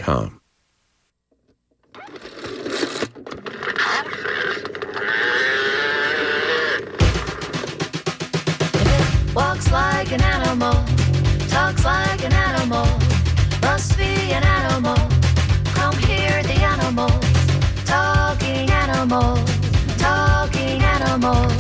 WeatherTech.com. Walks like an animal, talks like an animal, must be an animal. Come hear the animals, talking animals, talking animals.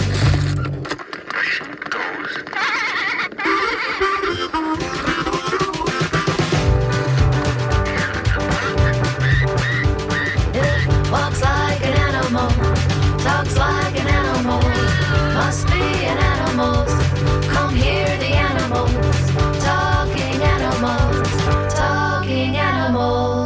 It walks like an animal, talks like an animal, must be an animal. Come hear the animals, talking animals, talking animals.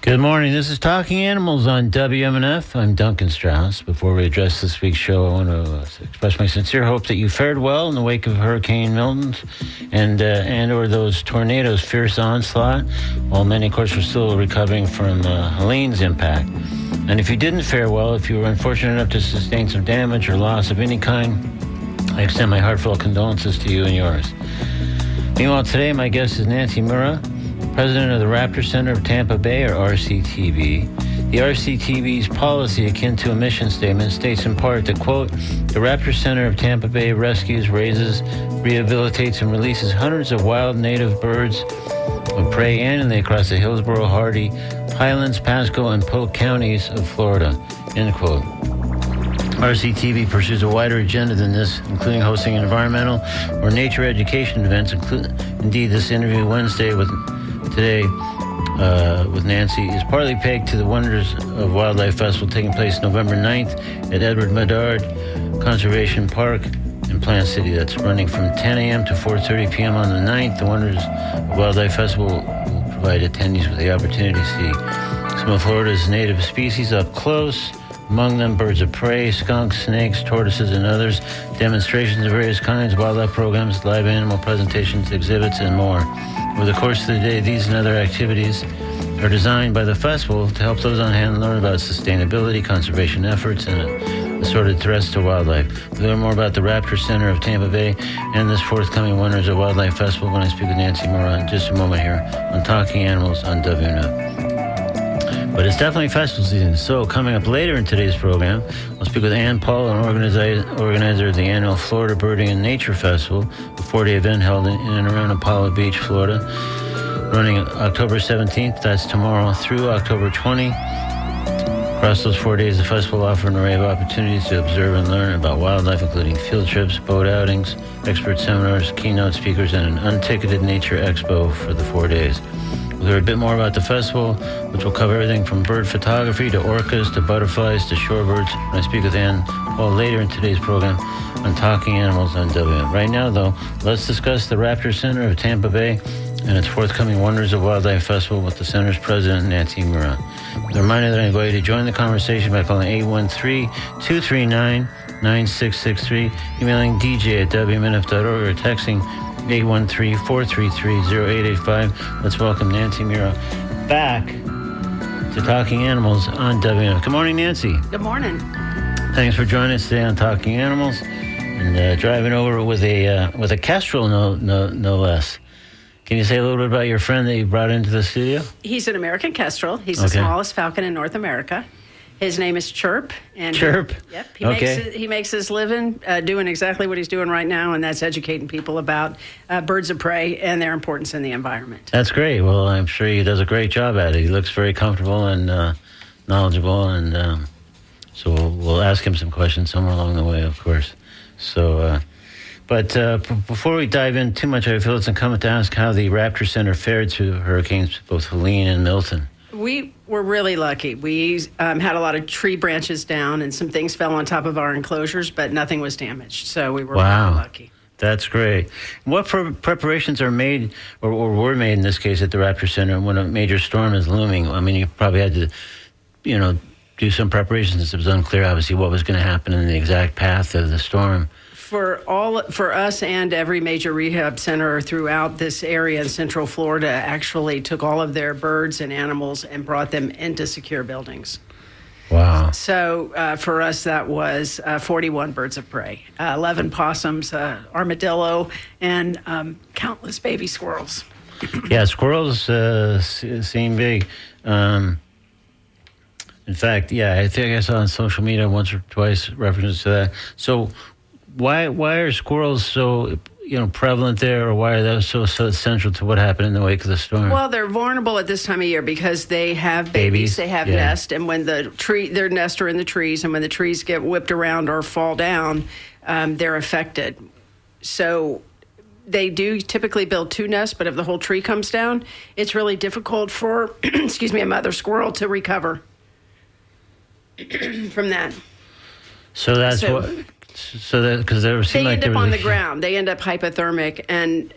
Good morning. This is Talking Animals on WMNF. I'm Duncan Strauss. Before we address this week's show, I want to express my sincere hope that you fared well in the wake of Hurricane Milton and or those tornadoes' fierce onslaught, while many, of course, were still recovering from Helene's impact. And if you didn't fare well, if you were unfortunate enough to sustain some damage or loss of any kind, I extend my heartfelt condolences to you and yours. Meanwhile, today my guest is Nancy Murrah, President of the Raptor Center of Tampa Bay, or RCTB. The RCTB's policy, akin to a mission statement, states in part that, quote, the Raptor Center of Tampa Bay rescues, raises, rehabilitates, and releases hundreds of wild native birds of prey annually across the Hillsborough, Hardy, Highlands, Pasco, and Polk counties of Florida, end quote. RCTB pursues a wider agenda than this, including hosting environmental or nature education events. Indeed, this interview Wednesday with Nancy is partly pegged to the Wonders of Wildlife Festival taking place November 9th at Edward Medard Conservation Park in Plant City. That's running from 10 a.m. to 4:30 p.m. on the 9th. The Wonders of Wildlife Festival will provide attendees with the opportunity to see some of Florida's native species up close. Among them, birds of prey, skunks, snakes, tortoises, and others, demonstrations of various kinds, wildlife programs, live animal presentations, exhibits, and more. Over the course of the day, these and other activities are designed by the festival to help those on hand learn about sustainability, conservation efforts, and assorted threats to wildlife. We'll learn more about the Raptor Center of Tampa Bay and this forthcoming Wonders of Wildlife Festival when I speak with Nancy Murrah in just a moment here on Talking Animals on WNF. But it's definitely festival season. So coming up later in today's program, I'll speak with Ann Paul, an organizer of the annual Florida Birding and Nature Festival, a 4-day event held in and around Apollo Beach, Florida, running October 17th, that's tomorrow, through October 20. Across those 4 days, the festival will offer an array of opportunities to observe and learn about wildlife, including field trips, boat outings, expert seminars, keynote speakers, and an unticketed nature expo for the 4 days. We'll hear a bit more about the festival, which will cover everything from bird photography to orcas to butterflies to shorebirds. When I speak with Ann Paul later in today's program on Talking Animals on WM. Right now, though, let's discuss the Raptor Center of Tampa Bay and its forthcoming Wonders of Wildlife Festival with the center's president, Nancy Murrah. A reminder that I invite you to join the conversation by calling 813-239-9663, emailing dj@wmnf.org, or texting 813-433-0885. Let's welcome Nancy Murrah back to Talking Animals on WNF. Good morning, Nancy. Good morning. Thanks for joining us today on Talking Animals and driving over with a kestrel, no less. Can you say a little bit about your friend that you brought into the studio? He's an American kestrel. He's the smallest falcon in North America. His name is Chirp. And Chirp? Yep. He makes his living doing exactly what he's doing right now, and that's educating people about birds of prey and their importance in the environment. That's great. Well, I'm sure he does a great job at it. He looks very comfortable and knowledgeable, and so we'll ask him some questions somewhere along the way, of course. So, but before we dive in too much, I feel it's incumbent to ask how the Raptor Center fared through hurricanes, both Helene and Milton. We were really lucky. We had a lot of tree branches down, and some things fell on top of our enclosures, but nothing was damaged. So we were really lucky. That's great. What preparations are made, or were made in this case at the Raptor Center when a major storm is looming? I mean, you probably had to, do some preparations since it was unclear, obviously, what was going to happen in the exact path of the storm. For us and every major rehab center throughout this area in Central Florida actually took all of their birds and animals and brought them into secure buildings. Wow. So for us, that was 41 birds of prey, 11 possums, armadillo, and countless baby squirrels. Yeah, squirrels seem big. In fact, yeah, I think I saw on social media once or twice references to that. So why are squirrels so prevalent there, or why are they so central to what happened in the wake of the storm? Well, they're vulnerable at this time of year because they have babies. They have nests, and when their nests are in the trees, and when the trees get whipped around or fall down, they're affected. So they do typically build 2 nests, but if the whole tree comes down, it's really difficult for, a mother squirrel to recover from that. So that's what. So that because they end up on the ground, they end up hypothermic, and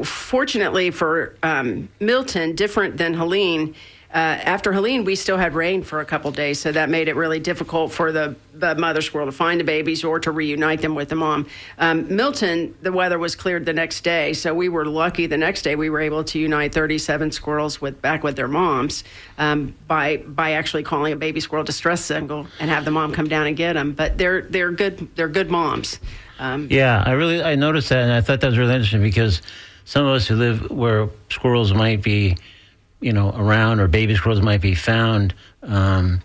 fortunately for Milton, different than Helene. After Helene, we still had rain for a couple days, so that made it really difficult for the mother squirrel to find the babies or to reunite them with the mom. Milton, the weather was cleared the next day, so we were lucky. The next day, we were able to unite 37 squirrels back with their moms by actually calling a baby squirrel distress signal and have the mom come down and get them. But they're good moms. I noticed that, and I thought that was really interesting because some of us who live where squirrels might be around, or baby squirrels might be found, often,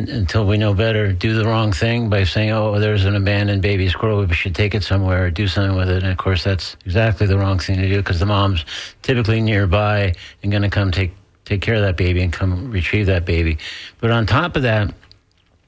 until we know better, do the wrong thing by saying, oh, there's an abandoned baby squirrel, we should take it somewhere or do something with it. And of course, that's exactly the wrong thing to do, because the mom's typically nearby and going to come take care of that baby and come retrieve that baby. But on top of that,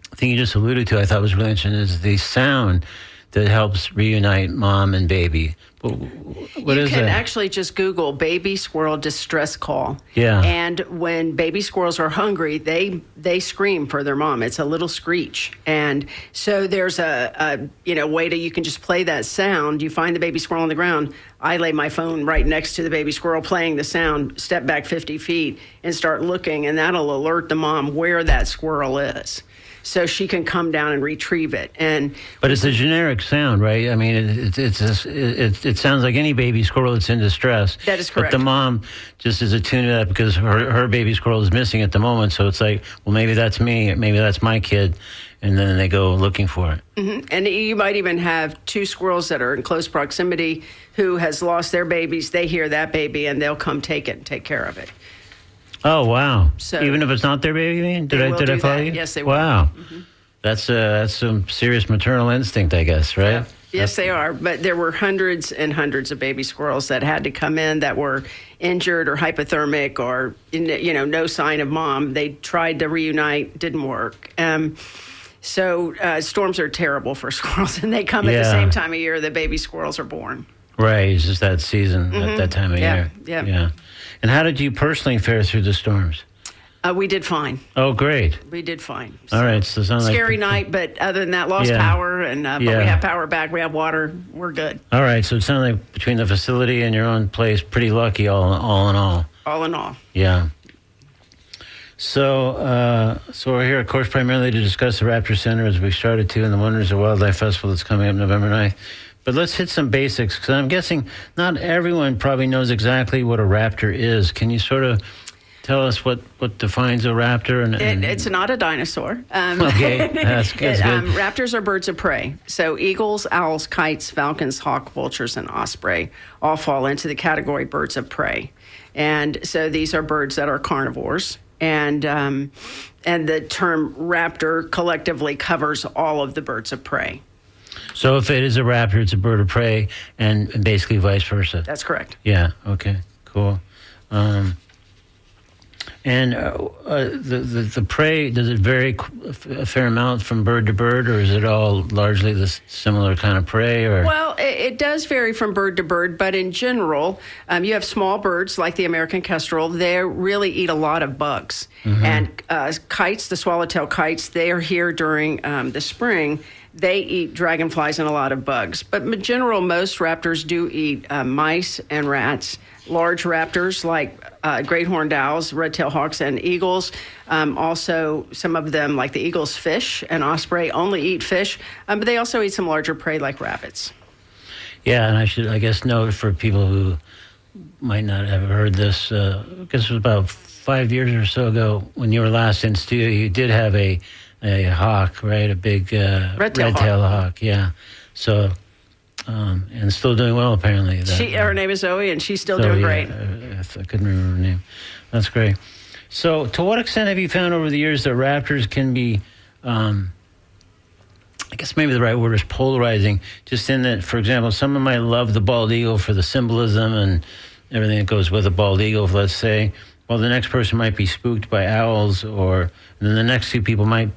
the thing you just alluded to, I thought was really interesting, is the sound that helps reunite mom and baby. What is that? You can actually just Google baby squirrel distress call. Yeah. And when baby squirrels are hungry, they scream for their mom. It's a little screech. And so there's a way that you can just play that sound. You find the baby squirrel on the ground. I lay my phone right next to the baby squirrel playing the sound, step back 50 feet and start looking, and that'll alert the mom where that squirrel is, so she can come down and retrieve it. But it's a generic sound, right? I mean, it sounds like any baby squirrel that's in distress. That is correct. But the mom just is attuned to that because her baby squirrel is missing at the moment. So it's like, well, maybe that's me, maybe that's my kid, and then they go looking for it. Mm-hmm. And you might even have 2 squirrels that are in close proximity who has lost their babies. They hear that baby, and they'll come take it and take care of it. Oh, wow. So even if it's not their baby, you mean? Did I follow you? Yes, they will. Wow. Mm-hmm. That's some serious maternal instinct, I guess, right? Yeah. Yes, they are. But there were hundreds and hundreds of baby squirrels that had to come in that were injured or hypothermic or, no sign of mom. They tried to reunite, didn't work. So storms are terrible for squirrels, and they come at the same time of year that baby squirrels are born. Right. It's just that season, that time of year. Yeah. And how did you personally fare through the storms? We did fine. Oh, great. We did fine. So, all right. So it sounds scary night, but other than that, lost power, but we have power back. We have water. We're good. All right. So it sounds like between the facility and your own place, pretty lucky all in all. All in all. Yeah. So we're here, of course, primarily to discuss the Raptor Center, as we started to, in the Wonders of Wildlife Festival that's coming up November 9th. But let's hit some basics, because I'm guessing not everyone probably knows exactly what a raptor is. Can you sort of tell us what defines a raptor? It's not a dinosaur. Okay, that's good. Raptors are birds of prey. So eagles, owls, kites, falcons, hawk, vultures, and osprey all fall into the category birds of prey. And so these are birds that are carnivores. And the term raptor collectively covers all of the birds of prey. So if it is a raptor, it's a bird of prey, and basically vice versa. That's correct. Yeah. Okay. Cool. And the prey, does it vary a fair amount from bird to bird, or is it all largely the similar kind of prey? Or well, it does vary from bird to bird, but in general, you have small birds like the American kestrel. They really eat a lot of bugs. Mm-hmm. And kites, the swallowtail kites, they are here during the spring. They eat dragonflies and a lot of bugs. But in general, most raptors do eat mice and rats. Large raptors like great horned owls, red-tailed hawks, and eagles. Also, some of them, like the eagles, fish and osprey, only eat fish. But they also eat some larger prey like rabbits. Yeah, and I should, note for people who might not have heard this, I guess it was about 5 years or so ago, when you were last in studio, you did have a hawk, right? A big red-tailed hawk. Yeah. So, and still doing well, apparently. Her name is Zoe, and she's still doing great. I couldn't remember her name. That's great. So, to what extent have you found over the years that raptors can be, I guess maybe the right word is polarizing, just in that, for example, someone might love the bald eagle for the symbolism and everything that goes with a bald eagle, let's say, while the next person might be spooked by owls, and then the next two people might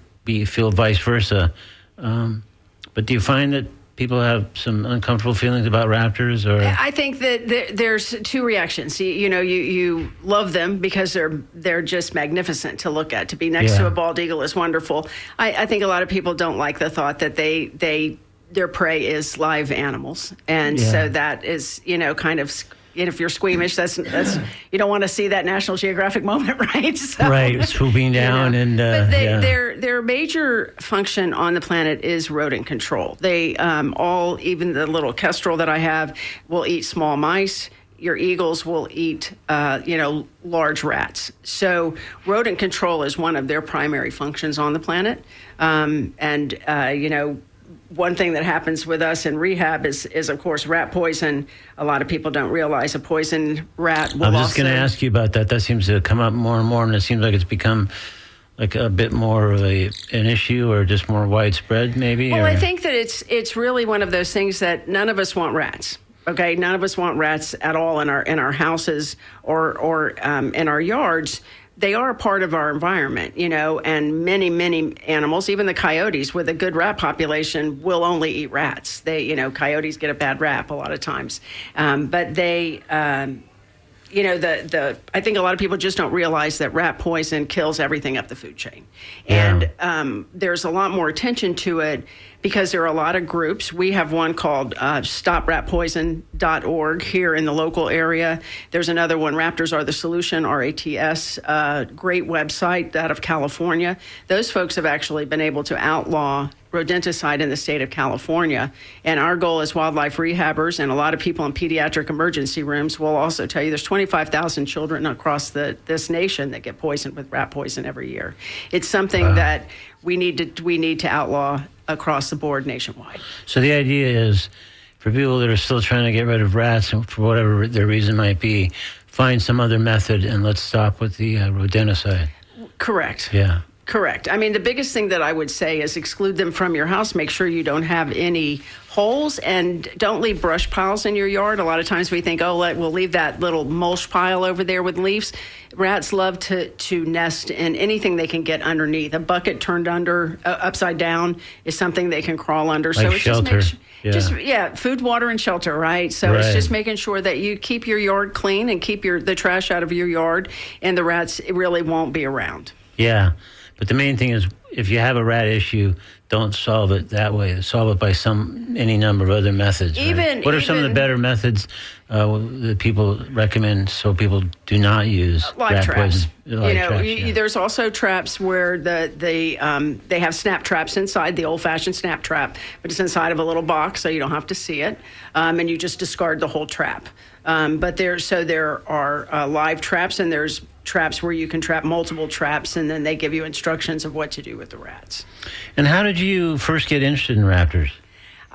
feel vice versa. But do you find that people have some uncomfortable feelings about raptors? Or I think that there's two reactions. You love them because they're just magnificent to look at. To be next to a bald eagle is wonderful. I think a lot of people don't like the thought that their prey is live animals, and so that is kind of. And if you're squeamish, that's you don't want to see that National Geographic moment, right? So, right, swooping down but their major function on the planet is rodent control. They even the little kestrel that I have will eat small mice. Your eagles will eat large rats. So rodent control is one of their primary functions on the planet, one thing that happens with us in rehab is of course, rat poison. A lot of people don't realize a poisoned rat will I'm just going to ask you about that. That seems to come up more and more, and it seems like it's become like a bit more of an issue, or just more widespread, maybe? Well, I think that it's really one of those things that none of us want rats. Okay, none of us want rats at all in our houses or in our yards. They are a part of our environment, and many animals, even the coyotes with a good rat population, will only eat rats. Coyotes get a bad rap a lot of times. But they, I think a lot of people just don't realize that rat poison kills everything up the food chain. Yeah. And there's a lot more attention to it because there are a lot of groups. We have one called StopRatPoison.org here in the local area. There's another one, Raptors Are the Solution, RATS, great website out of California. Those folks have actually been able to outlaw rodenticide in the state of California. And our goal as wildlife rehabbers, and a lot of people in pediatric emergency rooms will also tell you there's 25,000 children across this nation that get poisoned with rat poison every year. It's something that we need to outlaw across the board nationwide. So the idea is, for people that are still trying to get rid of rats, for whatever their reason might be, find some other method and let's stop with the rodenticide. Correct. Yeah. Correct. I mean, the biggest thing that I would say is exclude them from your house. Make sure you don't have any holes, and don't leave brush piles in your yard. A lot of times we think, we'll leave that little mulch pile over there with leaves. Rats love to nest in anything they can get underneath. A bucket turned upside down is something they can crawl under. Like so it's shelter. Food, water, and shelter, right? So It's just making sure that you keep your yard clean and keep the trash out of your yard, and the rats really won't be around. Yeah. But the main thing is, if you have a rat issue, don't solve it that way. Solve it by any number of other methods. Right? What are some of the better methods that people recommend so people do not use live traps? Traps, there's also traps where they have snap traps inside, the old-fashioned snap trap, but it's inside of a little box, so you don't have to see it, and you just discard the whole trap. But there are live traps, and there's traps where you can trap multiple traps, and then they give you instructions of what to do with the rats. And how did you first get interested in raptors?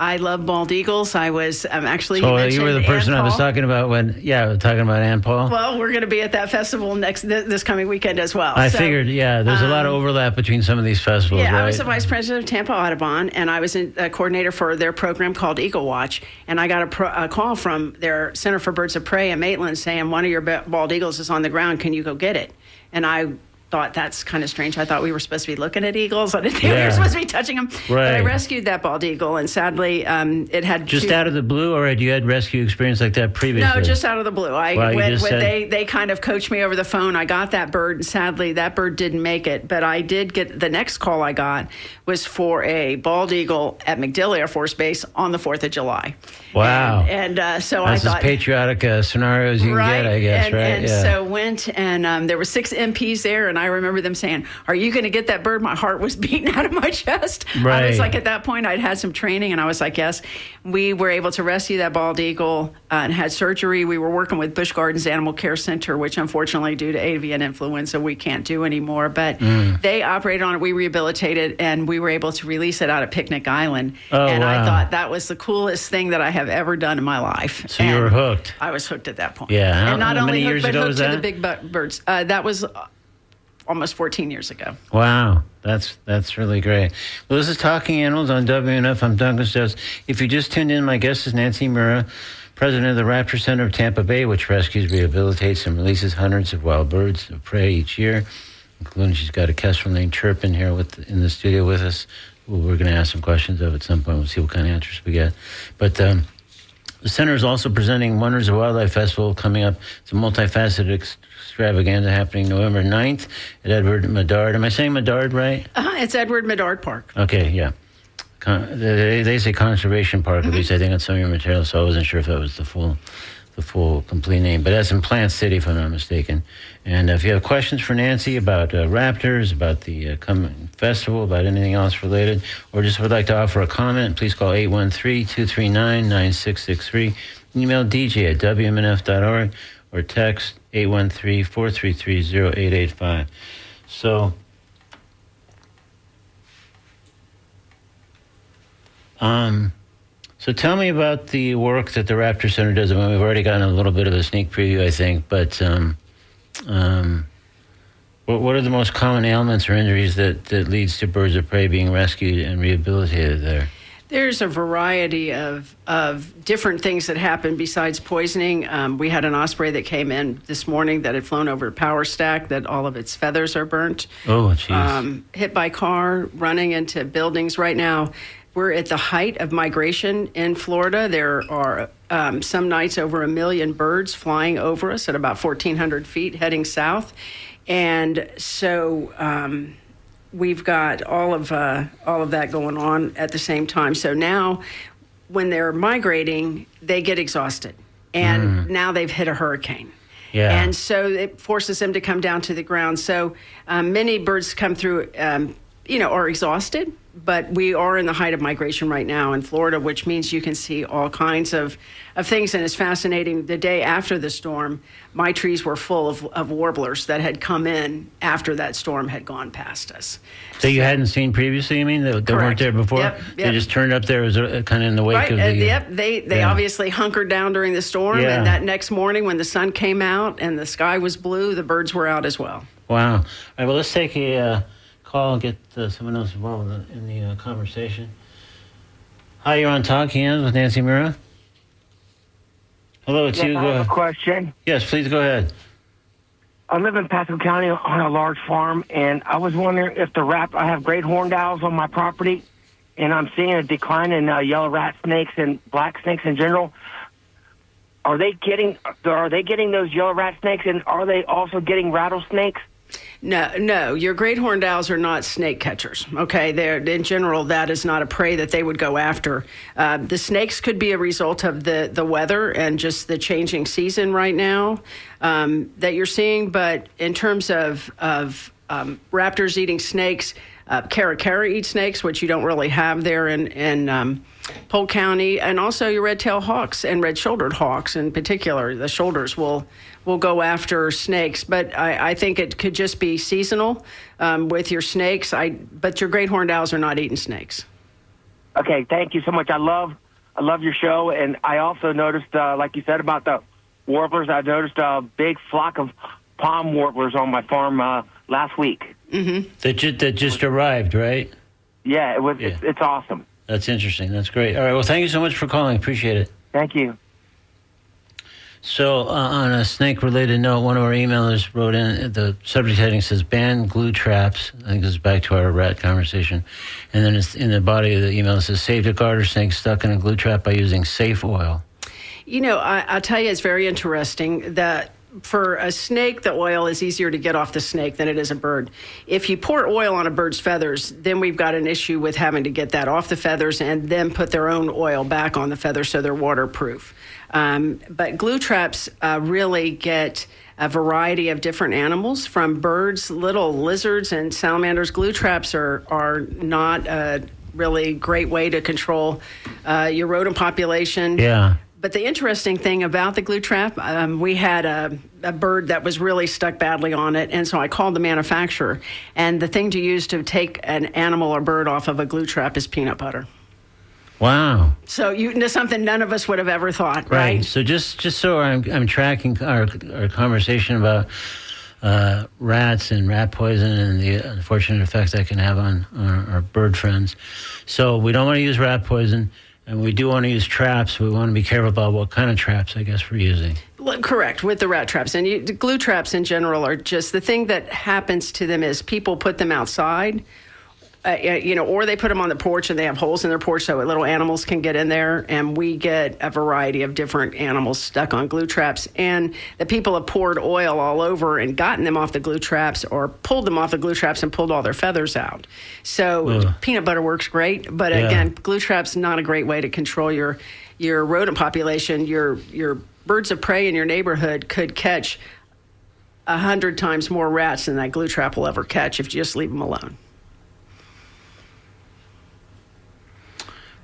I love bald eagles. I was actually. So you were the person I was talking about talking about Ann Paul. Well, we're going to be at that festival this coming weekend as well. I figured, there's a lot of overlap between some of these festivals. Yeah, right? I was the vice president of Tampa Audubon, and I was a coordinator for their program called Eagle Watch. And I got a call from their Center for Birds of Prey in Maitland saying, one of your bald eagles is on the ground. Can you go get it? And I thought, that's kind of strange. I thought we were supposed to be looking at eagles. I didn't think we were supposed to be touching them. Right. But I rescued that bald eagle, and sadly, it had just out of the blue, or had you had rescue experience like that previously? No, just out of the blue. They kind of coached me over the phone. I got that bird, and sadly, that bird didn't make it. But I did get the next call I got was for a bald eagle at MacDill Air Force Base on the 4th of July. Wow. And so that's I thought, as patriotic scenario as you can get, I guess, right? And so went, and there were 6 MPs there, and I remember them saying, "Are you going to get that bird?" My heart was beating out of my chest. Right. I was like, at that point, I'd had some training, and I was like, yes. We were able to rescue that bald eagle and had surgery. We were working with Busch Gardens Animal Care Center, which unfortunately, due to avian influenza, we can't do anymore. But they operated on it. We rehabilitated, and we were able to release it out at Picnic Island. Oh, and wow. I thought that was the coolest thing that I have ever done in my life. So you were hooked. I was hooked at that point. Yeah. And not How only many hooked, years but ago hooked was to that? the big birds. That was almost 14 years ago. Wow, that's really great. Well, this is Talking Animals on WNF. I'm Duncan Stokes. If you just tuned in, my guest is Nancy Murrah, president of the Raptor Center of Tampa Bay, which rescues, rehabilitates, and releases hundreds of wild birds of prey each year, including she's got a kestrel named Chirpin here in the studio with us, who we're going to ask some questions of at some point. We'll see what kind of answers we get. But the center is also presenting Wonders of Wildlife Festival coming up. It's a multifaceted extravaganza happening November 9th at Edward Medard. Am I saying Medard right? It's Edward Medard Park. Okay, yeah. They say Conservation Park, at least I think on some of your materials, so I wasn't sure if that was the full complete name. But that's in Plant City, if I'm not mistaken. And if you have questions for Nancy about raptors, about the coming festival, about anything else related, or just would like to offer a comment, please call 813-239-9663. Email DJ at WMNF.org or text 813-433-0885. So, so tell me about the work that the Raptor Center does. I mean, we've already gotten a little bit of a sneak preview, I think, but what are the most common ailments or injuries that leads to birds of prey being rescued and rehabilitated there? There's a variety of different things that happen besides poisoning. We had an osprey that came in this morning that had flown over a power stack, that all of its feathers are burnt. Oh, jeez. Hit by car, running into buildings. Right now, we're at the height of migration in Florida. There are some nights over 1 million birds flying over us at about 1,400 feet heading south. And so we've got all of that going on at the same time. So now when they're migrating, they get exhausted. And now they've hit a hurricane. Yeah. And so it forces them to come down to the ground. So many birds come through, are exhausted. But we are in the height of migration right now in Florida, which means you can see all kinds of things. And it's fascinating. The day after the storm, my trees were full of warblers that had come in after that storm had gone past us. So you hadn't seen previously, you mean, that weren't there before? Yep. They just turned up there as kind of in the wake of the... Yep, they obviously hunkered down during the storm. Yeah. And that next morning when the sun came out and the sky was blue, the birds were out as well. Wow. All right, well, let's take a... call and get someone else involved in the conversation. Hi, you're on Talking Animals with Nancy Murrah. Hello, it's you. I have a question. Yes, please go ahead. I live in Pasco County on a large farm, and I was wondering if I have great horned owls on my property, and I'm seeing a decline in yellow rat snakes and black snakes in general. Are they getting those yellow rat snakes, and are they also getting rattlesnakes? No, your great horned owls are not snake catchers, okay? In general, that is not a prey that they would go after. The snakes could be a result of the weather and just the changing season right now that you're seeing, but in terms of raptors eating snakes, Caracara eat snakes, which you don't really have there in Polk County, and also your red-tailed hawks and red-shouldered hawks in particular. The shoulders will go after snakes, but I think it could just be seasonal with your snakes. But your great horned owls are not eating snakes. Okay, thank you so much. I love your show, and I also noticed, like you said about the warblers, I noticed a big flock of palm warblers on my farm last week. Mm-hmm. That just arrived, right? Yeah, it was. Yeah. It's awesome. That's interesting. That's great. All right. Well, thank you so much for calling. Appreciate it. Thank you. So, on a snake-related note, one of our emailers wrote in, the subject heading says, ban glue traps. I think this is back to our rat conversation. And then it's in the body of the email, it says, save a garter snake stuck in a glue trap by using safe oil. I'll tell you, it's very interesting that for a snake, the oil is easier to get off the snake than it is a bird. If you pour oil on a bird's feathers, then we've got an issue with having to get that off the feathers and then put their own oil back on the feathers so they're waterproof. But glue traps really get a variety of different animals, from birds, little lizards, and salamanders. Glue traps are not a really great way to control your rodent population. Yeah. But the interesting thing about the glue trap, we had a bird that was really stuck badly on it, and so I called the manufacturer. And the thing to use to take an animal or bird off of a glue trap is peanut butter. Wow. So something none of us would have ever thought, right? So just so I'm tracking our conversation about rats and rat poison and the unfortunate effects that can have on our bird friends. So we don't want to use rat poison. And we do want to use traps. We want to be careful about what kind of traps, I guess, we're using. Correct, with the rat traps. And the glue traps in general are just, the thing that happens to them is people put them outside, or they put them on the porch and they have holes in their porch so little animals can get in there. And we get a variety of different animals stuck on glue traps. And the people have poured oil all over and gotten them off the glue traps, or pulled them off the glue traps and pulled all their feathers out. So peanut butter works great. But again, glue traps not a great way to control your rodent population. Your birds of prey in your neighborhood could catch 100 times more rats than that glue trap will ever catch if you just leave them alone.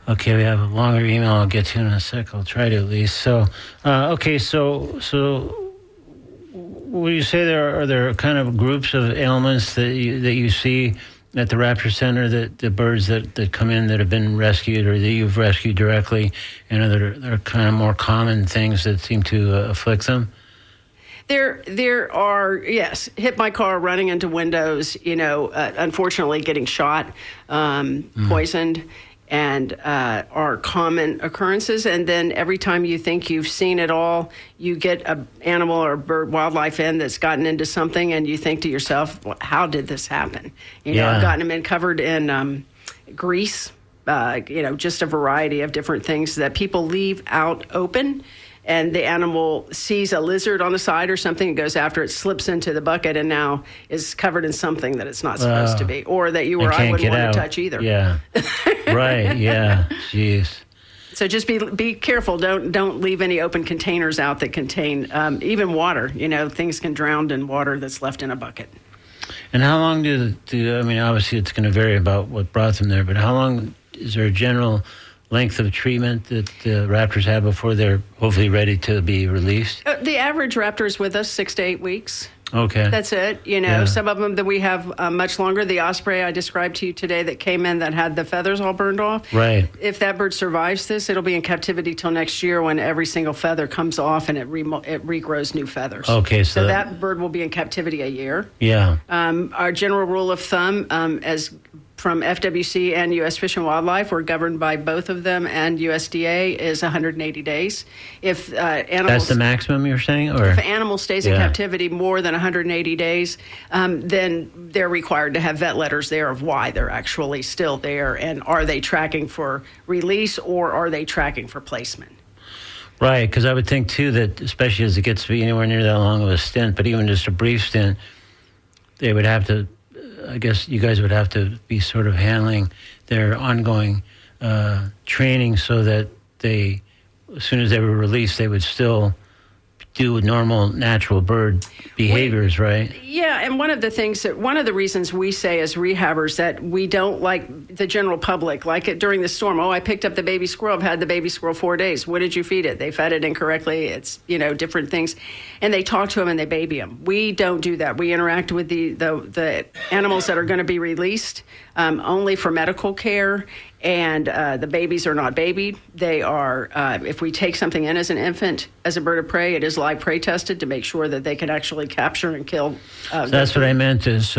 Okay, we have a longer email I'll get to in a sec. I'll try to at least. So, okay, so would you say are there kind of groups of ailments that you see at the Raptor Center, that the birds that come in that have been rescued or that you've rescued directly, and there are kind of more common things that seem to afflict them? There are, yes, hit by car, running into windows, unfortunately getting shot, poisoned, and are common occurrences. And then every time you think you've seen it all, you get an animal or bird, wildlife in that's gotten into something, and you think to yourself, well, how did this happen? I've gotten them in covered in grease, just a variety of different things that people leave out open. And the animal sees a lizard on the side or something, and goes after it, slips into the bucket, and now is covered in something that it's not supposed to be, or that you or I wouldn't want to touch either. Yeah, right. Yeah, jeez. So just be careful. Don't leave any open containers out that contain even water. Things can drown in water that's left in a bucket. And how long do I mean, obviously it's going to vary about what brought them there, but how long is there a general length of treatment that the raptors have before they're hopefully ready to be released? The average raptor is with us 6 to 8 weeks. Okay. That's it. Some of them that we have much longer. The osprey I described to you today that came in that had the feathers all burned off. Right. If that bird survives this, it'll be in captivity till next year, when every single feather comes off and it regrows new feathers. Okay. So that bird will be in captivity a year. Yeah. Our general rule of thumb, as from FWC and U.S. Fish and Wildlife, we're governed by both of them, and USDA is 180 days. If animals, that's the maximum you're saying, or if an animal stays in captivity more than 180 days, then they're required to have vet letters there of why they're actually still there, and are they tracking for release or are they tracking for placement? Right, because I would think too that, especially as it gets to be anywhere near that long of a stint, but even just a brief stint, they would have to, I guess you guys would have to be sort of handling their ongoing training so that they, as soon as they were released, they would still do normal, natural bird behaviors, right? Yeah, and one of the reasons we say as rehabbers that we don't like the general public, like it during the storm. Oh, I picked up the baby squirrel. I've had the baby squirrel 4 days. What did you feed it? They fed it incorrectly. It's, different things. And they talk to them and they baby them. We don't do that. We interact with the animals that are going to be released only for medical care. And the babies are not babied. They are, if we take something in as an infant, as a bird of prey, it is live prey tested to make sure that they can actually capture and kill. So that's what I meant. Those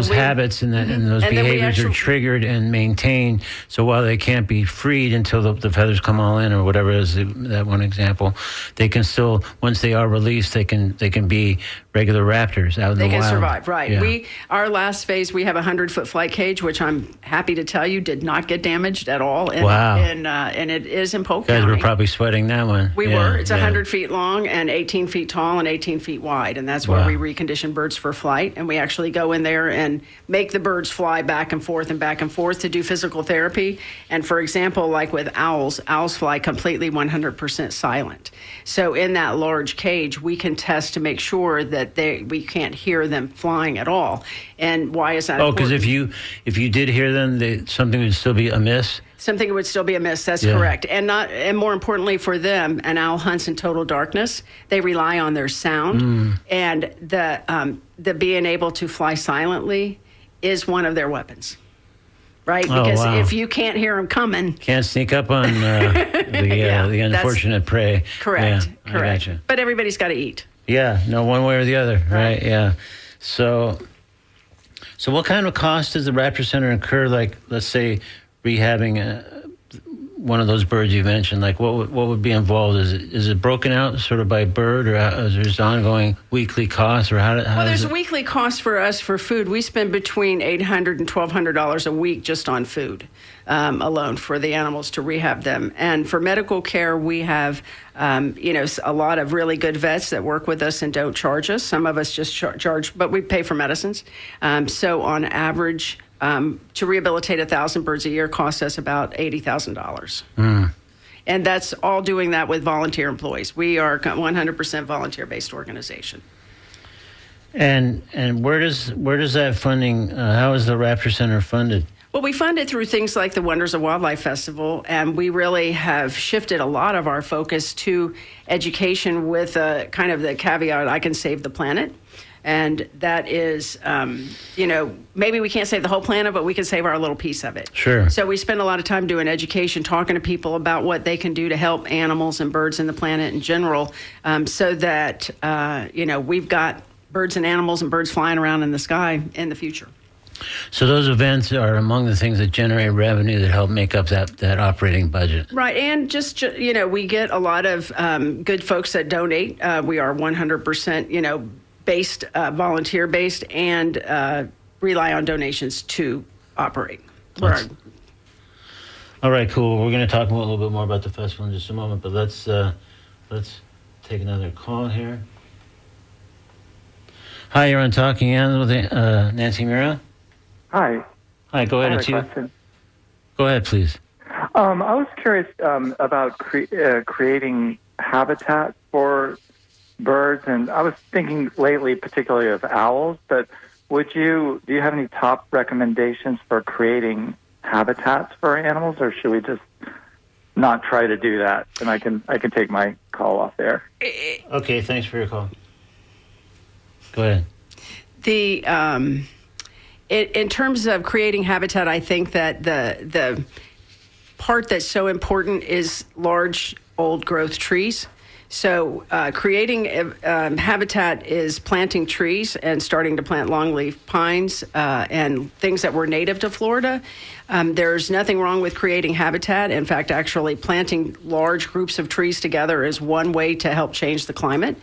habits and those behaviors are triggered and maintained. So while they can't be freed until the feathers come all in, or whatever is that one example, they can still, once they are released, they can be regular raptors out in the wild. They can survive, right? Yeah. Our last phase, we have a 100-foot flight cage, which I'm happy to tell you did not get get damaged at all. Wow. And it is in Polk You guys County. were probably sweating that one. We were. It's 100 feet long and 18 feet tall and 18 feet wide. And that's where Wow. we recondition birds for flight. And we actually go in there and make the birds fly back and forth to do physical therapy. And for example, like with owls fly completely 100% silent. So in that large cage, we can test to make sure that we can't hear them flying at all. And why is that important? Because if you did hear them, something would still be amiss? Something would still be amiss. That's correct. And more importantly for them, an owl hunts in total darkness. They rely on their sound, and the being able to fly silently is one of their weapons. Right? Because if you can't hear them coming, can't sneak up on the unfortunate prey. Correct. Yeah, correct. I gotcha. But everybody's got to eat. Yeah, no, one way or the other, right? Yeah. So what kind of cost does the Raptor Center incur? Like, let's say, rehabbing one of those birds you mentioned. Like, what would be involved? Is it broken out sort of by bird, or is there ongoing weekly costs, or how? Well, there's a weekly cost for us for food. We spend between $800 and $1,200 a week just on food alone for the animals to rehab them. And for medical care, we have a lot of really good vets that work with us and don't charge us. Some of us just charge, but we pay for medicines. So on average, to rehabilitate 1,000 birds a year costs us about $80,000. And that's all doing that with volunteer employees. We are 100% volunteer-based organization. And where does that funding? How is the Raptor Center funded? Well, we fund it through things like the Wonders of Wildlife Festival, and we really have shifted a lot of our focus to education with kind of the caveat, I can save the planet. And that is, maybe we can't save the whole planet, but we can save our little piece of it. Sure. So we spend a lot of time doing education, talking to people about what they can do to help animals and birds and the planet in general, so that, we've got birds and animals and birds flying around in the sky in the future. So those events are among the things that generate revenue that help make up that operating budget. Right. And just, we get a lot of good folks that donate. We are 100%, based, volunteer-based, and rely on donations to operate. All right, cool. We're going to talk a little bit more about the festival in just a moment, but let's take another call here. Hi, you're on Talking Animals with Nancy Murrah. Hi. Hi, go ahead. I have a question. Go ahead, please. I was curious about creating habitat for birds, and I was thinking lately particularly of owls, but do you have any top recommendations for creating habitats for animals, or should we just not try to do that? And I can take my call off there. Okay, thanks for your call. Go ahead. In terms of creating habitat, I think that the part that's so important is large, old-growth trees. So creating habitat is planting trees and starting to plant longleaf pines and things that were native to Florida. There's nothing wrong with creating habitat. In fact, actually planting large groups of trees together is one way to help change the climate.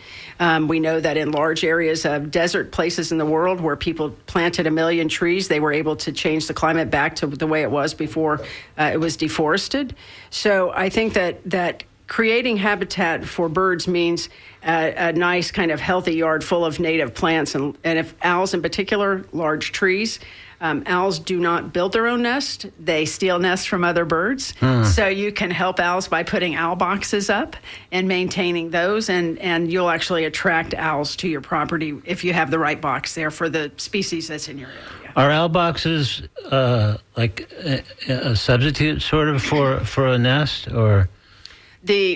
We know that in large areas of desert places in the world where people planted 1 million trees, they were able to change the climate back to the way it was before it was deforested. So I think that creating habitat for birds means a nice kind of healthy yard full of native plants. And if owls in particular, large trees, owls do not build their own nest. They steal nests from other birds. So you can help owls by putting owl boxes up and maintaining those. And you'll actually attract owls to your property if you have the right box there for the species that's in your area. Are owl boxes like a substitute sort of for a nest, or?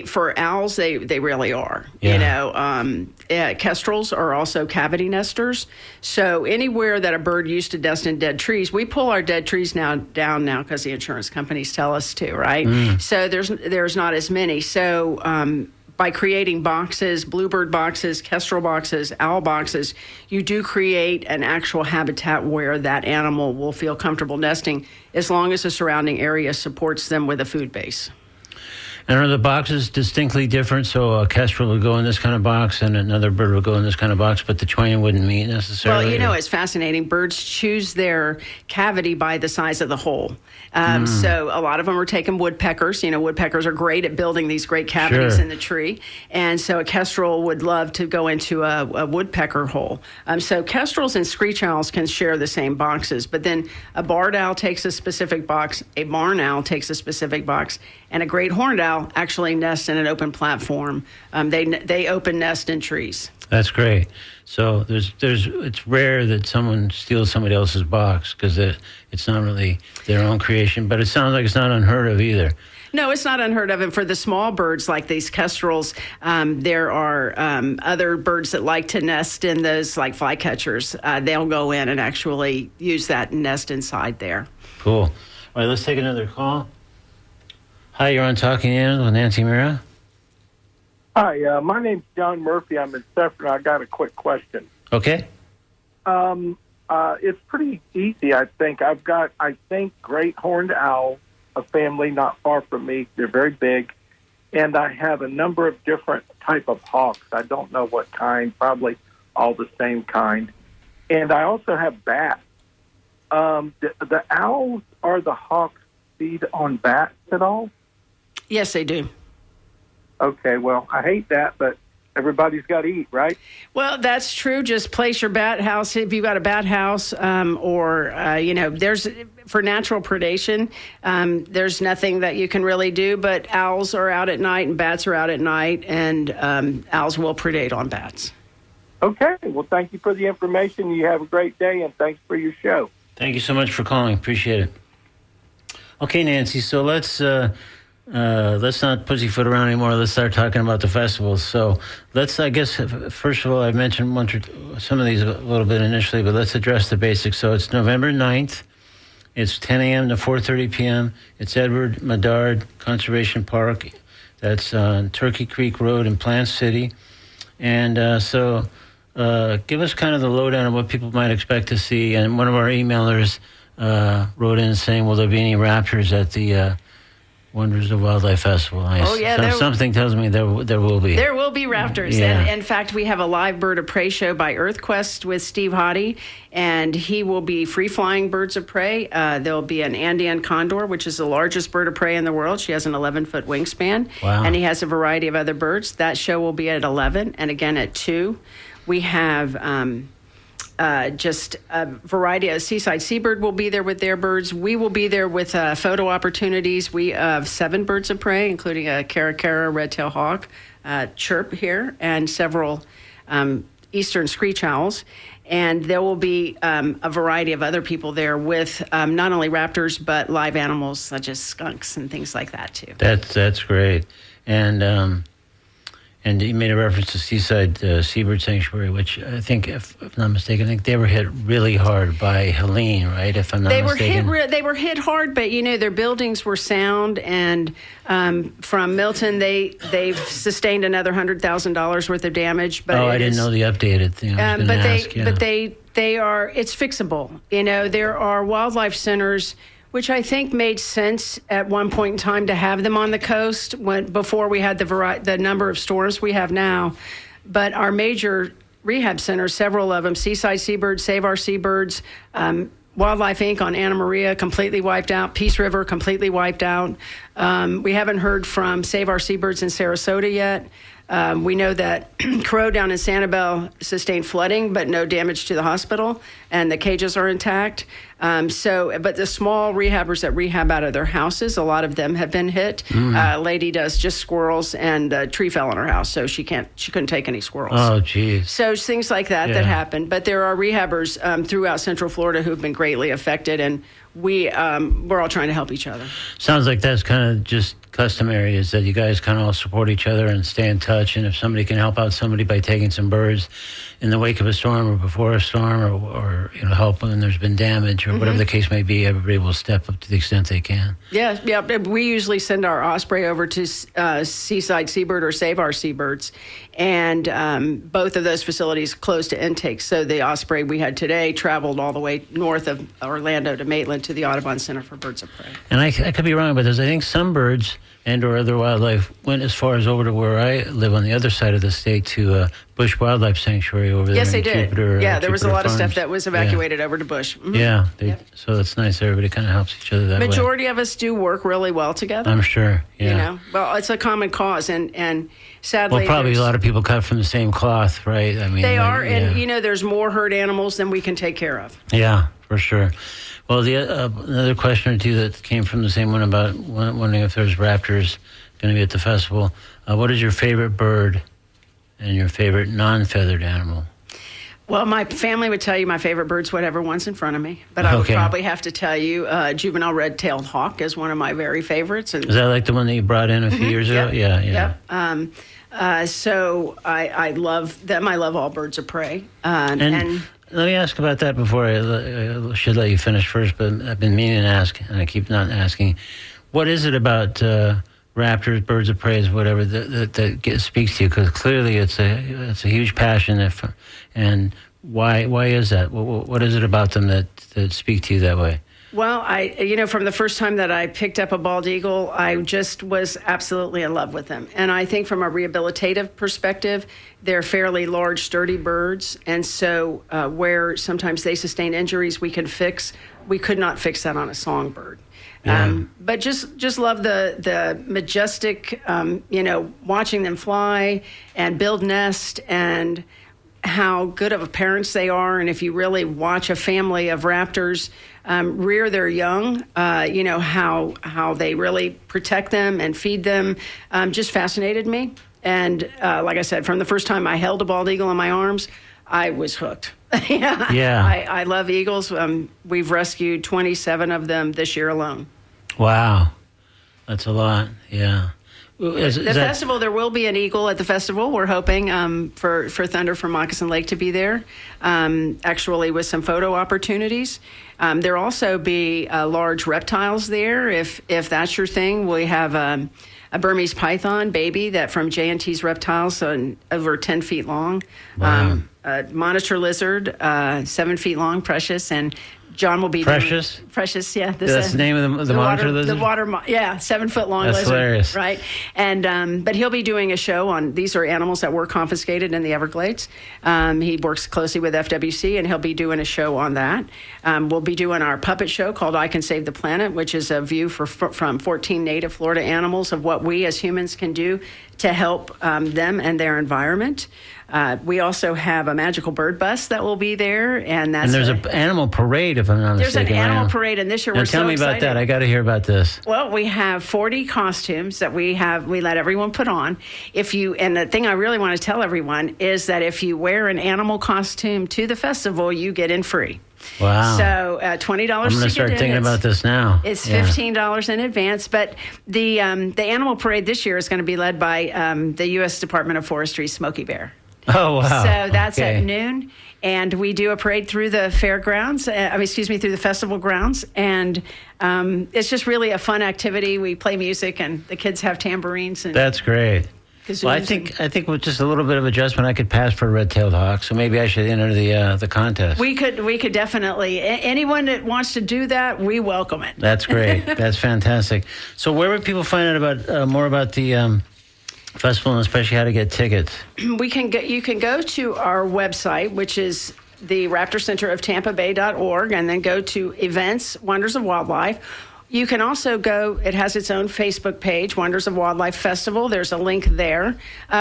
For owls, they really are. Yeah. Kestrels are also cavity nesters. So anywhere that a bird used to nest in dead trees, we pull our dead trees down now because the insurance companies tell us to, right? So there's not as many. So by creating boxes, bluebird boxes, kestrel boxes, owl boxes, you do create an actual habitat where that animal will feel comfortable nesting as long as the surrounding area supports them with a food base. And are the boxes distinctly different? So a kestrel would go in this kind of box and another bird would go in this kind of box, but the twain wouldn't meet necessarily? Well, you know, it's fascinating. Birds choose their cavity by the size of the hole. So a lot of them are taking woodpeckers. You know, woodpeckers are great at building these great cavities in the tree. And so a kestrel would love to go into a woodpecker hole. So kestrels and screech owls can share the same boxes, but then a barred owl takes a specific box, a barn owl takes a specific box, and a great horned owl actually nests in an open platform. They open nest in trees. That's great. So it's rare that someone steals somebody else's box because it's not really their own creation, but it sounds like it's not unheard of either. No, it's not unheard of. And for the small birds like these kestrels, there are other birds that like to nest in those, like flycatchers. They'll go in and actually use that nest inside there. Cool. All right, let's take another call. Hi, you're on Talking Animals with Nancy Murrah. Hi, my name's John Murphy. I'm in Sefton. I got a quick question. Okay. It's pretty easy, I think. I've got, great horned owl, a family not far from me. They're very big. And I have a number of different type of hawks. I don't know what kind, probably all the same kind. And I also have bats. The owls or the hawks feed on bats at all? Yes, they do. Okay, well, I hate that, but everybody's got to eat, right? Well, that's true. Just place your bat house. If you've got a bat house there's for natural predation, there's nothing that you can really do, but owls are out at night and bats are out at night, and owls will predate on bats. Okay, well, thank you for the information. You have a great day, and thanks for your show. Thank you so much for calling. Appreciate it. Okay, Nancy, so let's not pussyfoot around anymore. Let's start talking about the festivals. So I guess, first of all, I mentioned some of these a little bit initially, but let's address the basics. So it's November 9th. It's 10 a.m. to 4:30 p.m. It's Edward Medard Conservation Park. That's on Turkey Creek Road in Plant City. And give us kind of the lowdown of what people might expect to see. And one of our emailers wrote in saying, will there be any raptors at the Wonders of Wildlife Festival? Something tells me there will be. There will be raptors. Yeah. And in fact, we have a live bird of prey show by EarthQuest with Steve Hottie, and he will be free-flying birds of prey. There'll be an Andean condor, which is the largest bird of prey in the world. She has an 11-foot wingspan. Wow. And he has a variety of other birds. That show will be at 11 and again at 2. We have just a variety of Seaside Seabird will be there with their birds. We will be there with photo opportunities. We have 7 birds of prey, including a caracara red-tailed hawk, chirp here, and several eastern screech owls. And there will be a variety of other people there with not only raptors, but live animals such as skunks and things like that, too. That's great. And you made a reference to Seaside Seabird Sanctuary, which I think, if I'm not mistaken, they were hit really hard by Helene, right? If I'm not mistaken. They were hit hard, but, their buildings were sound. And from Milton, they've sustained another $100,000 worth of damage. But I didn't know the updated thing. But they are, it's fixable. There are wildlife centers which I think made sense at one point in time to have them on the coast before we had the number of storms we have now. But our major rehab centers, several of them, Seaside Seabird, Save Our Seabirds, Wildlife Inc. on Anna Maria, completely wiped out. Peace River, completely wiped out. We haven't heard from Save Our Seabirds in Sarasota yet. We know that Crow down in Sanibel sustained flooding, but no damage to the hospital, and the cages are intact. But the small rehabbers that rehab out of their houses, a lot of them have been hit. A lady does just squirrels, and a tree fell on her house, so she couldn't take any squirrels. Oh, geez. So things like that happen. But there are rehabbers throughout Central Florida who've been greatly affected, and we're all trying to help each other. Sounds like that's kind of just customary, is that you guys kind of all support each other and stay in touch. And if somebody can help out somebody by taking some birds in the wake of a storm or before a storm, or help when there's been damage or whatever the case may be, everybody will step up to the extent they can. Yeah. We usually send our osprey over to Seaside Seabird or Save Our Seabirds, and both of those facilities close to intake. So the osprey we had today traveled all the way north of Orlando to Maitland to the Audubon Center for Birds of Prey. And I could be wrong, but I think some birds and or other wildlife went as far as over to where I live on the other side of the state to Bush Wildlife Sanctuary over there. Yes, they in did. Jupiter, Yeah, there was a lot of stuff Farms. that was evacuated over to Bush. Mhm. Yeah, so that's nice. Everybody kind of helps each other that way. Majority of us do work really well together. I'm sure. Yeah. You know, well, it's a common cause, and sadly, Well, probably a there's- lot of people cut from the same cloth, right? I mean, they like, are, and yeah. you know, there's more hurt animals than we can take care of. Yeah, for sure. Well, the another question or two that came from the same one about wondering if there's raptors going to be at the festival. What is your favorite bird and your favorite non-feathered animal? Well, my family would tell you my favorite bird's whatever one's in front of me, but I would Okay. probably have to tell you juvenile red-tailed hawk is one of my very favorites. And Is that like the one that you brought in a few years ago? Yep. Yeah. Yep. So I love them. I love all birds of prey. And let me ask about that before I should let you finish first, but I've been meaning to ask, and I keep not asking. What is it about raptors, birds of prey, whatever, that speaks to you? Because clearly it's a huge passion. And why is that? What is it about them that speak to you that way? Well, from the first time that I picked up a bald eagle, I just was absolutely in love with them. And I think from a rehabilitative perspective, they're fairly large, sturdy birds. And so where sometimes they sustain injuries we could not fix that on a songbird. Yeah. But just love the majestic, watching them fly and build nest, and how good of parents they are. And if you really watch a family of raptors rear their young, how they really protect them and feed them, just fascinated me. And like I said, from the first time I held a bald eagle in my arms, I was hooked. Yeah. I love eagles. We've rescued 27 of them this year alone. Wow. That's a lot. Yeah. Festival, there will be an eagle at the festival. We're hoping for Thunder from Moccasin Lake to be there, actually with some photo opportunities. There'll also be large reptiles there, if that's your thing. We have a Burmese python baby that from J&T's Reptiles, over 10 feet long. Wow. A monitor lizard, 7 feet long, Precious, and John will be Precious? Precious, yeah. That's the name of the monitor lizard? The water, 7 foot long That's lizard. hilarious. Right. And but he'll be doing a show on, these are animals that were confiscated in the Everglades. He works closely with FWC, and he'll be doing a show on that. We'll be doing our puppet show called I Can Save the Planet, which is a view from 14 native Florida animals of what we as humans can do to help them and their environment. We also have a magical bird bus that will be there, and there's an animal parade, if I'm not mistaken. There's an animal parade, and this year now we're tell so me excited. about that. I got to hear about this. Well, we have 40 costumes that we let everyone put on. And the thing I really want to tell everyone is that if you wear an animal costume to the festival, you get in free. Wow. So $20 I'm going to to start get in. thinking about this now. It's $15 in advance, but the animal parade this year is going to be led by the U.S. Department of Forestry's Smokey Bear. Oh, wow. So that's okay. at noon, and we do a parade through the fairgrounds, through the festival grounds, and it's just really a fun activity. We play music, and the kids have tambourines. And that's great. Well, I think with just a little bit of adjustment, I could pass for a red-tailed hawk. So maybe I should enter the contest. We could definitely. Anyone that wants to do that, we welcome it. That's great. That's fantastic. So where would people find out about more about the festival, and especially how to get tickets? You can go to our website, which is the Raptor Center of TampaBay.org, and then go to events, Wonders of Wildlife. You can also go, it has its own Facebook page, Wonders of Wildlife Festival. There's a link there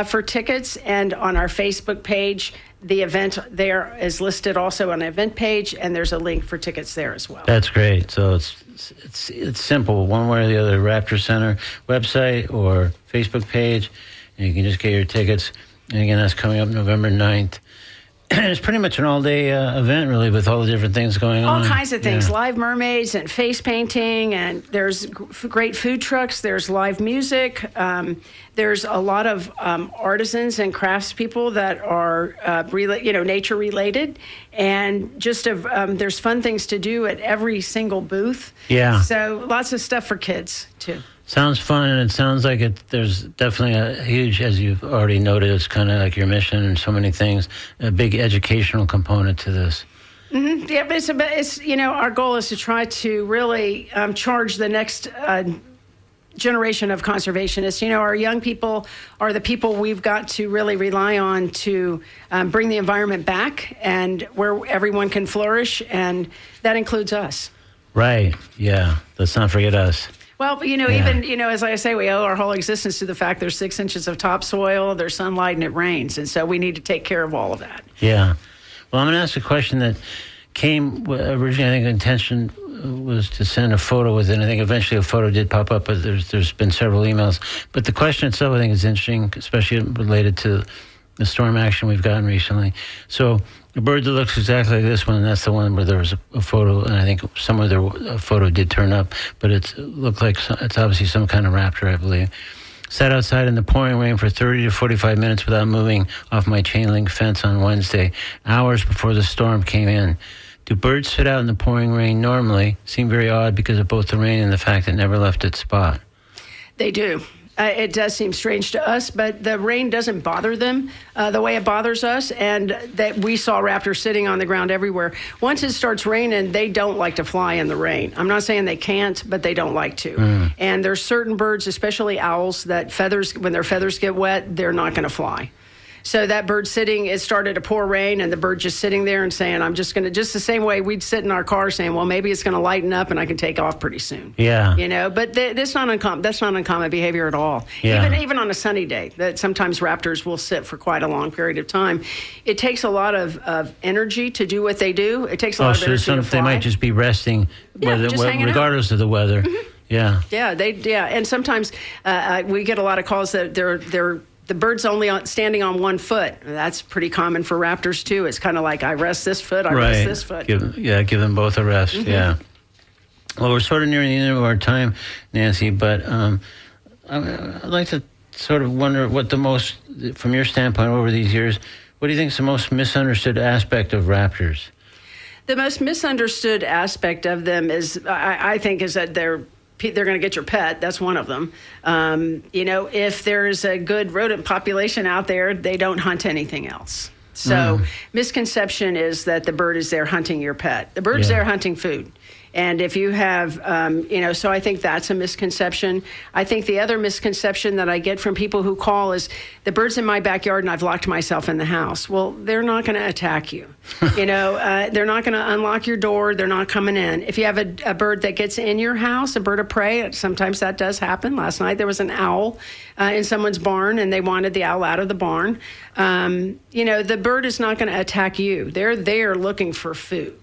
for tickets. And on our Facebook page, the event there is listed also on the event page, and there's a link for tickets there as well. That's great. So it's simple, one way or the other, Raptor Center website or Facebook page, and you can just get your tickets. And again, that's coming up November 9th. It's pretty much an all-day event, really, with all the different things going on. All kinds of things, live mermaids and face painting, and there's great food trucks, there's live music, there's a lot of artisans and craftspeople that are nature-related, and just there's fun things to do at every single booth. Yeah. So lots of stuff for kids, too. Sounds fun, and it sounds like there's definitely a huge, as you've already noted, it's kind of like your mission and so many things, a big educational component to this. Mm-hmm. Yeah, but it's our goal is to try to really charge the next generation of conservationists. You know, our young people are the people we've got to really rely on to bring the environment back and where everyone can flourish, and that includes us. Right. Yeah. Let's not forget us. Well, you know, even, you know, as I say, we owe our whole existence to the fact there's 6 inches of topsoil, there's sunlight, and it rains. And so we need to take care of all of that. Yeah. Well, I'm going to ask a question that came originally, I think the intention was to send a photo with it. I think eventually a photo did pop up, but there's been several emails. But the question itself, I think, is interesting, especially related to the storm action we've gotten recently. So a bird that looks exactly like this one, and that's the one where there was a photo, and I think somewhere a photo did turn up, but it looked like it's obviously some kind of raptor, I believe. Sat outside in the pouring rain for 30 to 45 minutes without moving off my chain link fence on Wednesday, hours before the storm came in. Do birds sit out in the pouring rain normally? Seem very odd because of both the rain and the fact it never left its spot. They do. It does seem strange to us, but the rain doesn't bother them the way it bothers us, and that we saw raptors sitting on the ground everywhere. Once it starts raining, they don't like to fly in the rain. I'm not saying they can't, but they don't like to. And there's certain birds, especially owls, that when their feathers get wet, they're not going to fly. So that bird sitting, it started to pour rain, and the bird just sitting there and saying, I'm just going to, just the same way we'd sit in our car saying, well, maybe it's going to lighten up and I can take off pretty soon. Yeah. You know, but that's not uncommon behavior at all. Yeah. Even on a sunny day, that sometimes raptors will sit for quite a long period of time. It takes a lot of energy to do what they do. It takes a lot of energy to fly. They might just be resting, regardless of the weather. Yeah. Yeah, and sometimes we get a lot of calls that the bird's only standing on one foot. That's pretty common for raptors, too. It's kind of like, I rest this foot, I rest this foot. Give them both a rest, yeah. Well, we're sort of nearing the end of our time, Nancy, but I'd like to sort of wonder what from your standpoint over these years, what do you think is the most misunderstood aspect of raptors? The most misunderstood aspect of them is, I think, is that they're going to get your pet. That's one of them. You know, if there's a good rodent population out there, they don't hunt anything else. So misconception is that the bird is there hunting your pet. The bird's there hunting food. And if you have, so I think that's a misconception. I think the other misconception that I get from people who call is, the bird's in my backyard and I've locked myself in the house. Well, they're not going to attack you. They're not going to unlock your door. They're not coming in. If you have a bird that gets in your house, a bird of prey, sometimes that does happen. Last night there was an owl in someone's barn, and they wanted the owl out of the barn. The bird is not going to attack you. They're there looking for food.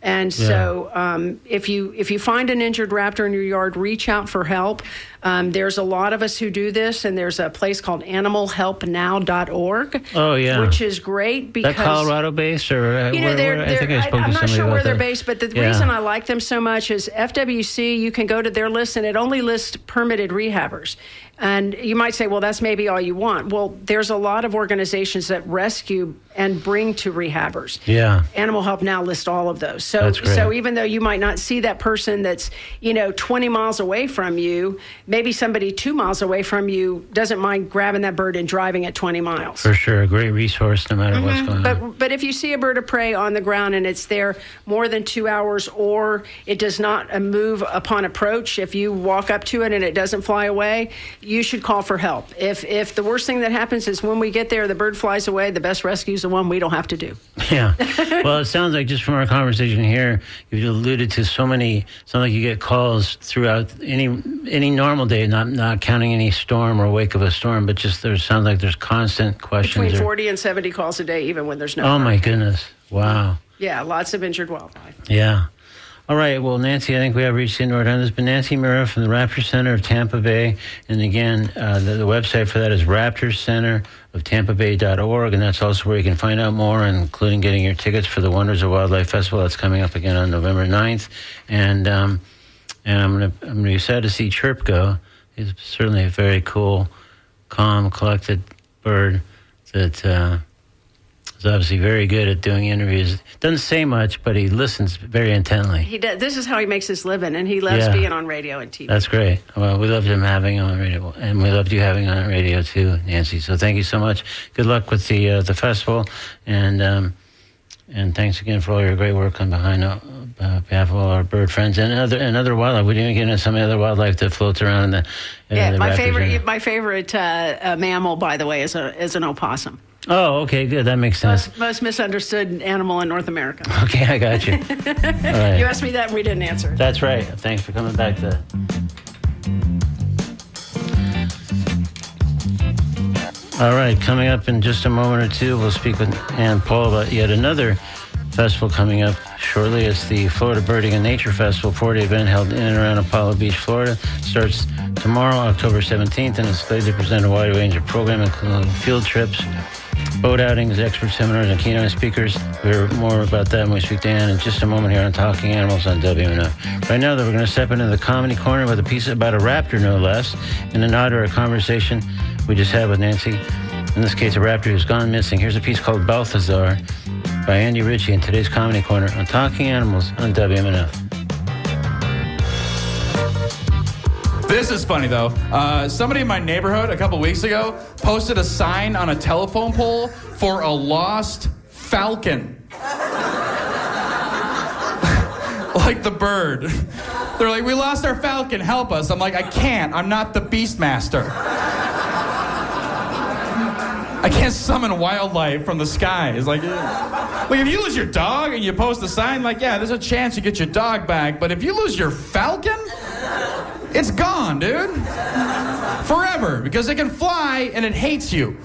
And so if you find an injured raptor in your yard, reach out for help. There's a lot of us who do this, and there's a place called animalhelpnow.org. Oh, yeah. Which is great because... That Colorado-based? Or I think I spoke to somebody about that. I'm not sure where they're based, but the reason I like them so much is FWC, you can go to their list, and it only lists permitted rehabbers. And you might say, well, that's maybe all you want. Well, there's a lot of organizations that rescue and bring to rehabbers. Yeah. Animal Help Now lists all of those. So even though you might not see that person that's, 20 miles away from you, maybe somebody 2 miles away from you doesn't mind grabbing that bird and driving it 20 miles. For sure. A great resource no matter what's going on. But if you see a bird of prey on the ground and it's there more than 2 hours, or it does not move upon approach, if you walk up to it and it doesn't fly away, you should call for help. If the worst thing that happens is when we get there, the bird flies away, the best rescue is the one we don't have to do. Yeah. Well, it sounds like just from our conversation here, you've alluded to sounds like you get calls throughout any normal day, not counting any storm or wake of a storm, but just sounds like there's constant questions. Between 40 and 70 calls a day, even when there's no hurricane. My goodness. Wow. Yeah, lots of injured wildlife. Yeah. All right. Well, Nancy, I think we have reached the end of our time. This has been Nancy Murrah from the Raptor Center of Tampa Bay. And again, the website for that is raptorcenteroftampabay.org. And that's also where you can find out more, including getting your tickets for the Wonders of Wildlife Festival. That's coming up again on November 9th. And I'm going to be sad to see Chirp go. He's certainly a very cool, calm, collected bird that is obviously very good at doing interviews. Doesn't say much, but he listens very intently. He does. This is how he makes his living, and he loves being on radio and TV. That's great. Well, we loved him having on radio, and we loved you having on radio too, Nancy. So thank you so much. Good luck with the festival, and And thanks again for all your great work on behalf of all our bird friends and other wildlife. We didn't get into some of the other wildlife that floats around in the the my favorite mammal, by the way, is an opossum. Oh, okay, good. That makes sense. Most misunderstood animal in North America. Okay, I got you. All right. You asked me that and we didn't answer. That's right. Thanks for coming back to that. All right, coming up in just a moment or two, we'll speak with Ann Paul about yet another festival coming up shortly. It's the Florida Birding and Nature Festival, 4-day event held in and around Apollo Beach, Florida. Starts tomorrow, October 17th, and is slated to present a wide range of programming, including field trips, boat outings, expert seminars, and keynote speakers. We'll hear more about that when we speak to Ann in just a moment here on Talking Animals on WMNF. Right now, though, we're going to step into the comedy corner with a piece about a raptor, no less, in a nod to our conversation we just had with Nancy. In this case, a raptor who's gone missing. Here's a piece called Balthazar by Andy Ritchie in today's Comedy Corner on Talking Animals on WMNF. This is funny, though. Somebody in my neighborhood a couple weeks ago posted a sign on a telephone pole for a lost falcon. Like the bird. They're like, we lost our falcon, help us. I'm like, I can't. I'm not the Beastmaster. I can't summon wildlife from the sky. It's like if you lose your dog and you post a sign, like, yeah, there's a chance you get your dog back. But if you lose your falcon, it's gone, dude. Forever. Because it can fly and it hates you.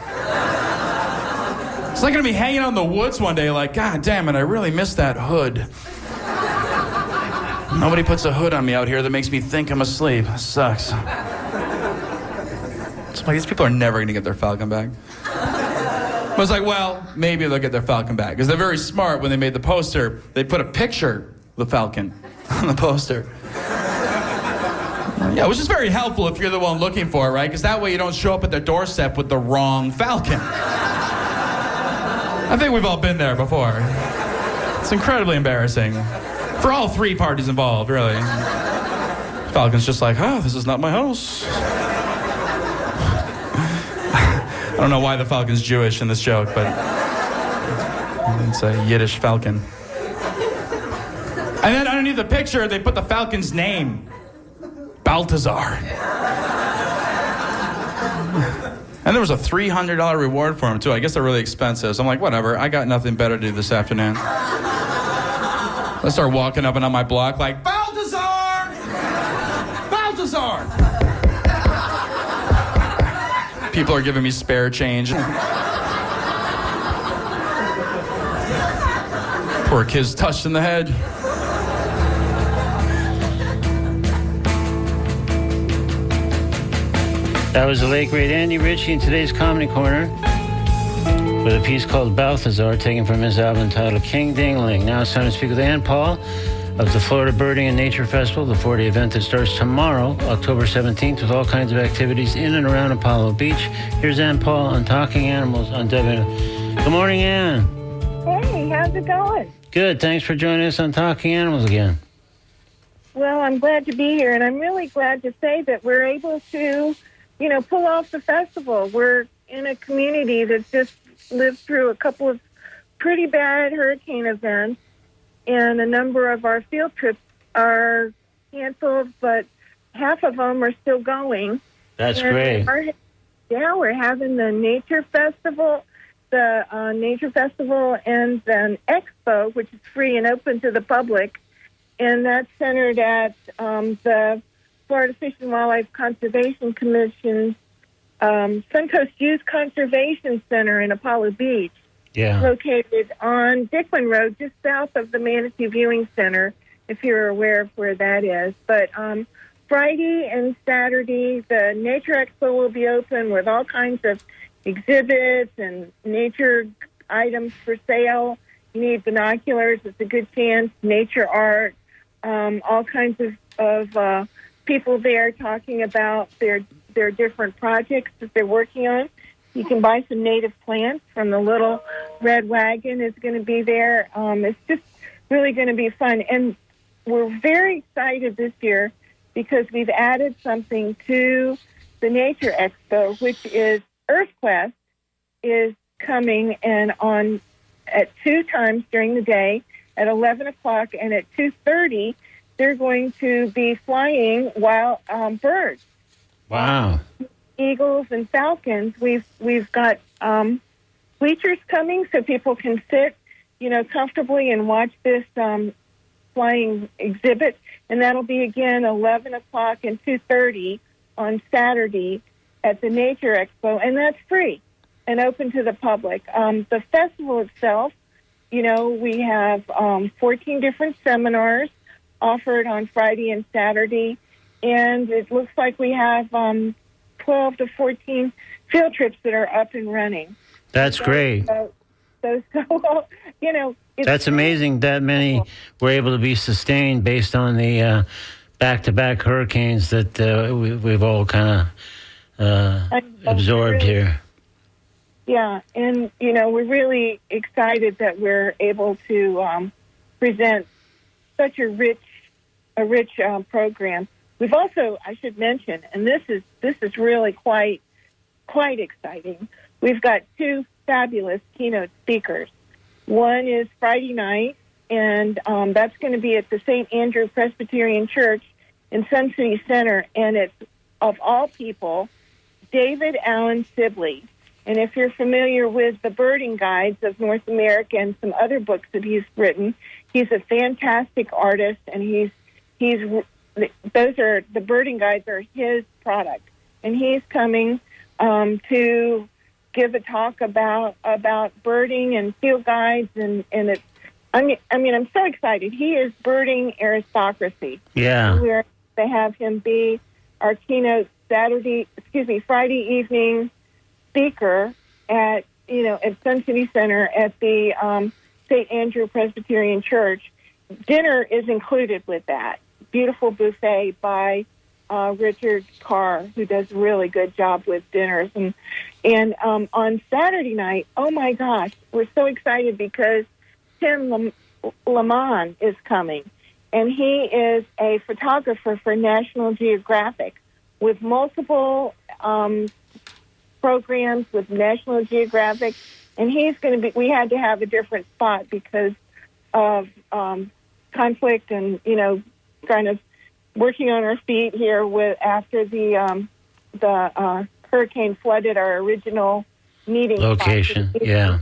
It's not going to be hanging out in the woods one day like, God damn it, I really miss that hood. Nobody puts a hood on me out here that makes me think I'm asleep. It sucks. It's like, these people are never going to get their falcon back. I was like, well, maybe they'll get their falcon back. Because they're very smart. When they made the poster, they put a picture of the falcon on the poster. Yeah, which is very helpful if you're the one looking for it, right? Because that way you don't show up at their doorstep with the wrong falcon. I think we've all been there before. It's incredibly embarrassing. For all three parties involved, really. Falcon's just like, oh, this is not my house. I don't know why the falcon's Jewish in this joke, but it's a Yiddish falcon. And then underneath the picture, they put the falcon's name. Balthazar. And there was a $300 reward for him, too. I guess they're really expensive. So I'm like, whatever. I got nothing better to do this afternoon. I start walking up and on my block like, Balthazar! Balthazar! People are giving me spare change. Poor kid's touched in the head. That was the late great Andy Ritchie in today's Comedy Corner with a piece called Balthazar, taken from his album entitled King Dingling. Now it's time to speak with Ann Paul of the Florida Birding and Nature Festival, the 4-day event that starts tomorrow, October 17th, with all kinds of activities in and around Apollo Beach. Here's Ann Paul on Talking Animals on WMNF. Good morning, Ann. Hey, how's it going? Good. Thanks for joining us on Talking Animals again. Well, I'm glad to be here, and I'm really glad to say that we're able to, pull off the festival. We're in a community that's just lived through a couple of pretty bad hurricane events, and a number of our field trips are canceled, but half of them are still going. That's great. We're having the Nature Festival, and then Expo, which is free and open to the public, and that's centered at the Florida Fish and Wildlife Conservation Commission's Suncoast Youth Conservation Center in Apollo Beach. Yeah. Located on Dickwin Road, just south of the Manatee Viewing Center, if you're aware of where that is. But Friday and Saturday, the Nature Expo will be open with all kinds of exhibits and nature items for sale. You need binoculars, it's a good chance, nature art, all kinds of people there talking about their different projects that they're working on. You can buy some native plants from the little red wagon is going to be there. It's just really going to be fun. And we're very excited this year because we've added something to the Nature Expo, which is EarthQuest is coming, and on at 2 times during the day, at 11 o'clock and at 2:30. They're going to be flying wild birds. Wow. Eagles and falcons. We've got bleachers coming so people can sit, comfortably and watch this flying exhibit. And that'll be again 11 o'clock and 2:30 on Saturday at the Nature Expo, and that's free and open to the public. The festival itself, we have 14 different seminars offered on Friday and Saturday, and it looks like we have 12 to 14 field trips that are up and running. That's great. That's amazing that many were able to be sustained based on the back-to-back hurricanes that we've all kind of absorbed here. Yeah, and, we're really excited that we're able to present such a rich program. We've also, I should mention, and this is really quite exciting. We've got 2 fabulous keynote speakers. One is Friday night, and that's going to be at the St. Andrew Presbyterian Church in Sun City Center, and it's, of all people, David Allen Sibley. And if you're familiar with the birding guides of North America and some other books that he's written, he's a fantastic artist, and the birding guides are his product. And he's coming to give a talk about birding and field guides, and it's, I'm so excited. He is birding aristocracy. Yeah. We're to have him be our keynote Friday evening speaker at Sun City Center at the St. Andrew Presbyterian Church. Dinner is included with that. Beautiful buffet by Richard Carr, who does a really good job with dinners. And on Saturday night, oh my gosh, we're so excited because Tim Lamont is coming. And he is a photographer for National Geographic with multiple programs with National Geographic. And he's going to be, we had to have a different spot because of conflict and, kind of working on our feet here after the hurricane flooded our original meeting location. Yeah.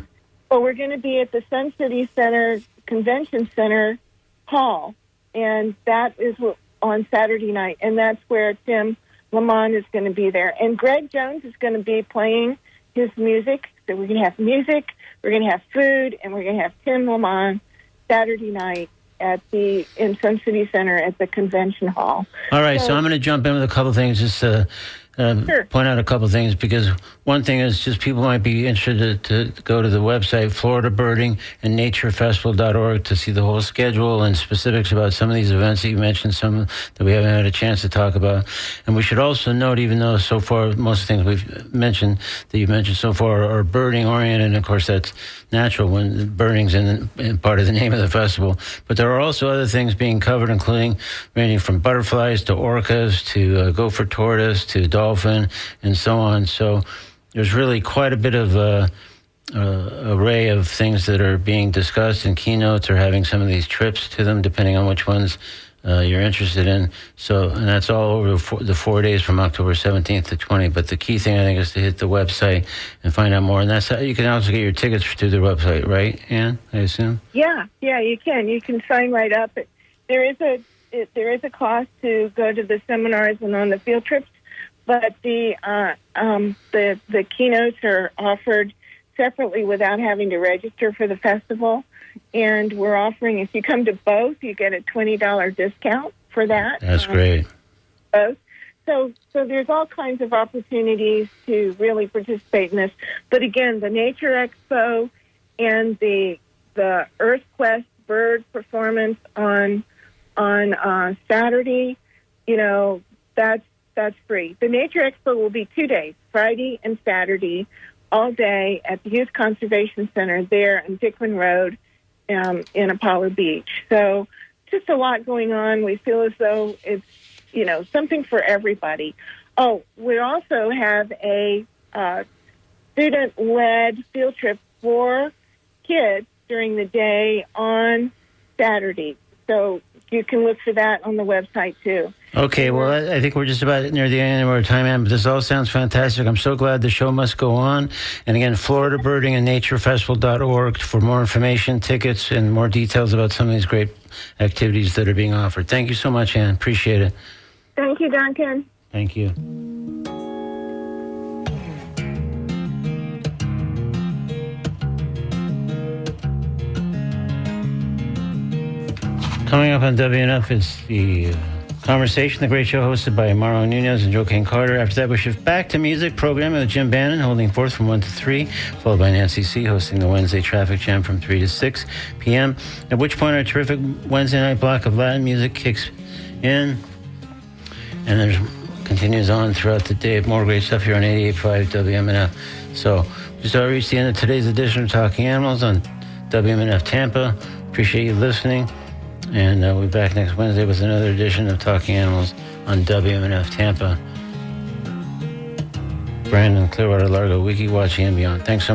So we're going to be at the Sun City Center Convention Center Hall, and that is on Saturday night, and that's where Tim Lamont is going to be there. And Greg Jones is going to be playing his music. So we're going to have music, we're going to have food, and we're going to have Tim Lamont Saturday night in Sun City Center at the Convention Hall. All right, so I'm going to jump in with a couple of things, just to point out a couple of things, because one thing is just people might be interested to go to the website, Florida Birding and naturefestival.org, to see the whole schedule and specifics about some of these events that you mentioned, some that we haven't had a chance to talk about. And we should also note, even though so far most of the things we've mentioned, that you've mentioned so far are birding oriented, and of course that's natural when birding's in part of the name of the festival. But there are also other things being covered, including ranging from butterflies to orcas to gopher tortoise to dolphin and so on. So there's really quite a bit of array of things that are being discussed, and keynotes are having some of these trips to them, depending on which ones you're interested in. So, and that's all over the 4 days from October 17th to 20th. But the key thing, I think, is to hit the website and find out more. And that's how you can also get your tickets through the website, right, Ann, I assume? Yeah, you can. You can sign right up. There is a cost to go to the seminars and on the field trips, but the keynotes are offered separately without having to register for the festival. And we're offering, if you come to both, you get a $20 discount for that. That's great. Both. So there's all kinds of opportunities to really participate in this. But again, the Nature Expo and the Earth Quest bird performance on Saturday, that's free. The Nature Expo will be 2 days, Friday and Saturday, all day at the Youth Conservation Center there on Dickman Road in Apollo Beach. So just a lot going on. We feel as though it's, something for everybody. Oh, we also have a student-led field trip for kids during the day on Saturday. So you can look for that on the website, too. Okay, well, I think we're just about near the end of our time, Ann, but this all sounds fantastic. I'm so glad the show must go on. And again, Florida Birding and naturefestival.org for more information, tickets, and more details about some of these great activities that are being offered. Thank you so much, Ann. Appreciate it. Thank you, Duncan. Thank you. Coming up on WNF is the Conversation, the great show hosted by Mauro Nunez and Joaquin Carter. After that, we shift back to music programming with Jim Bannon holding forth from 1 to 3, followed by Nancy C. hosting the Wednesday Traffic Jam from 3 to 6 p.m., at which point our terrific Wednesday night block of Latin music kicks in, and there's continues on throughout the day. More great stuff here on 88.5 WMNF. So, just reached the end of today's edition of Talking Animals on WMNF Tampa. Appreciate you listening. And we'll be back next Wednesday with another edition of Talking Animals on WMNF Tampa. Brandon, Clearwater, Largo, Weeki Wachee, and beyond. Thanks so much.